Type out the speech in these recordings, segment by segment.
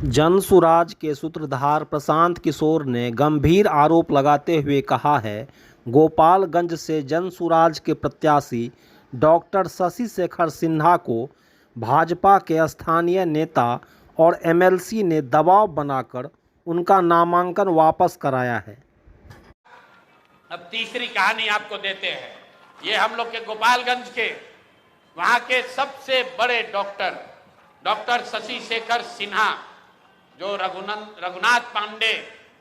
जनसुराज के सूत्रधार प्रशांत किशोर ने गंभीर आरोप लगाते हुए कहा है, गोपालगंज से जनसुराज के प्रत्याशी डॉक्टर शशि शेखर सिन्हा को भाजपा के स्थानीय नेता और एमएलसी ने दबाव बनाकर उनका नामांकन वापस कराया है। अब तीसरी कहानी आपको देते हैं। ये हम लोग के गोपालगंज के वहाँ के सबसे बड़े डॉक्टर शशि शेखर सिन्हा, जो रघुनाथ पांडे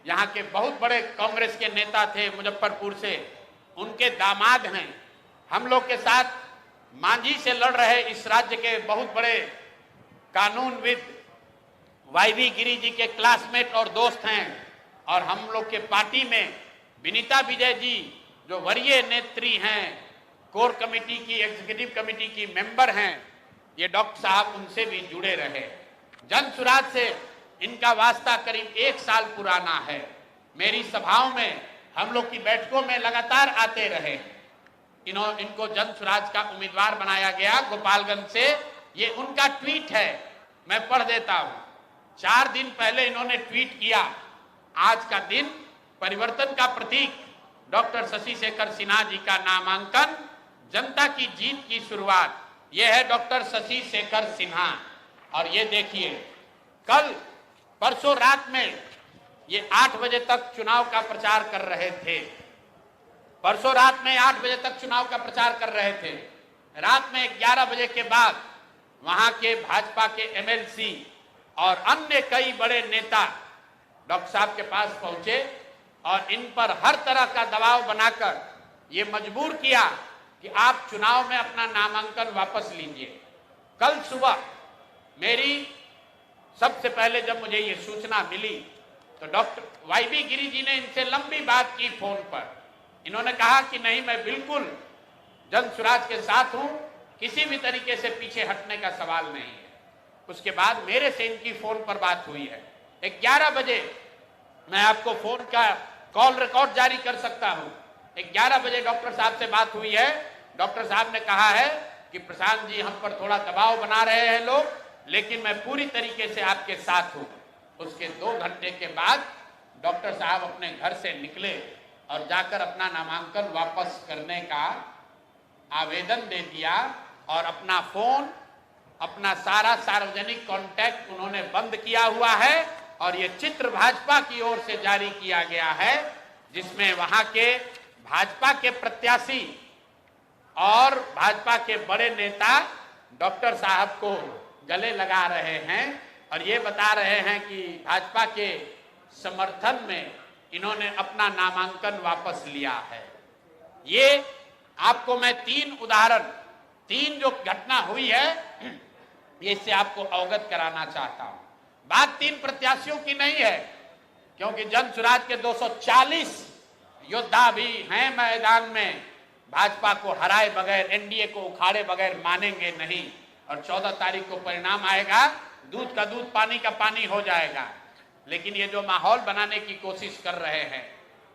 यहाँ के बहुत बड़े कांग्रेस के नेता थे मुजफ्फरपुर से, उनके दामाद हैं। हम लोग के साथ मांझी से लड़ रहे इस राज्य के बहुत बड़े कानूनविद वाईवी गिरी जी के क्लासमेट और दोस्त हैं। और हम लोग के पार्टी में विनीता विजय जी, जो वरीय नेत्री हैं, कोर कमेटी की, एग्जीक्यूटिव कमेटी की मेंबर हैं, ये डॉक्टर साहब उनसे भी जुड़े रहे। जनसुराज से इनका वास्ता करीब 1 साल पुराना है। मेरी सभाओं में, हम लोग की बैठकों में लगातार आते रहे। इनको जनसुराज का उम्मीदवार बनाया गया गोपालगंज से। ये उनका ट्वीट है, मैं पढ़ देता हूं। 4 दिन पहले इन्होंने ट्वीट किया, आज का दिन परिवर्तन का प्रतीक, डॉक्टर शशि शेखर सिन्हा जी का नामांकन, जनता की जीत की शुरुआत। यह है डॉक्टर शशि शेखर सिन्हा। और ये देखिए, परसों रात में ये 8 बजे तक चुनाव का प्रचार कर रहे थे। परसों रात में 8 बजे तक चुनाव का प्रचार कर रहे थे। रात में 11 बजे के बाद वहां के भाजपा के एमएलसी और अन्य कई बड़े नेता डॉक्टर साहब के पास पहुंचे और इन पर हर तरह का दबाव बनाकर ये मजबूर किया कि आप चुनाव में अपना नामांकन वापस लीजिए। कल सुबह सबसे पहले जब मुझे ये सूचना मिली तो डॉक्टर वाईवी गिरी जी ने इनसे लंबी बात की फोन पर। इन्होंने कहा कि नहीं, मैं बिल्कुल जनसुराज के साथ हूं, किसी भी तरीके से पीछे हटने का सवाल नहीं है। उसके बाद मेरे से इनकी फोन पर बात हुई है। 11 बजे मैं आपको फोन का कॉल रिकॉर्ड जारी कर सकता हूं। 11 बजे डॉक्टर साहब से बात हुई है। डॉक्टर साहब ने कहा है कि प्रशांत जी, हम पर थोड़ा दबाव बना रहे हैं लोग, लेकिन मैं पूरी तरीके से आपके साथ हूं। उसके 2 घंटे के बाद डॉक्टर साहब अपने घर से निकले और जाकर अपना नामांकन वापस करने का आवेदन दे दिया और अपना फोन, अपना सारा सार्वजनिक कॉन्टैक्ट उन्होंने बंद किया हुआ है। और ये चित्र भाजपा की ओर से जारी किया गया है, जिसमें वहां के भाजपा के प्रत्याशी और भाजपा के बड़े नेता डॉक्टर साहब को गले लगा रहे हैं और ये बता रहे हैं कि भाजपा के समर्थन में इन्होंने अपना नामांकन वापस लिया है। ये आपको मैं 3 उदाहरण, 3 जो घटना हुई है, ये इससे आपको अवगत कराना चाहता हूं। बात 3 प्रत्याशियों की नहीं है, क्योंकि जनसुराज के 240 योद्धा भी हैं मैदान में। भाजपा को हराए बगैर, एनडीए को उखाड़े बगैर मानेंगे नहीं। और 14 तारीख को परिणाम आएगा, दूध का दूध, पानी का पानी हो जाएगा। लेकिन ये जो माहौल बनाने की कोशिश कर रहे हैं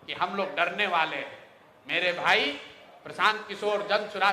कि हम लोग डरने वाले हैं, मेरे भाई प्रशांत किशोर जनसुराज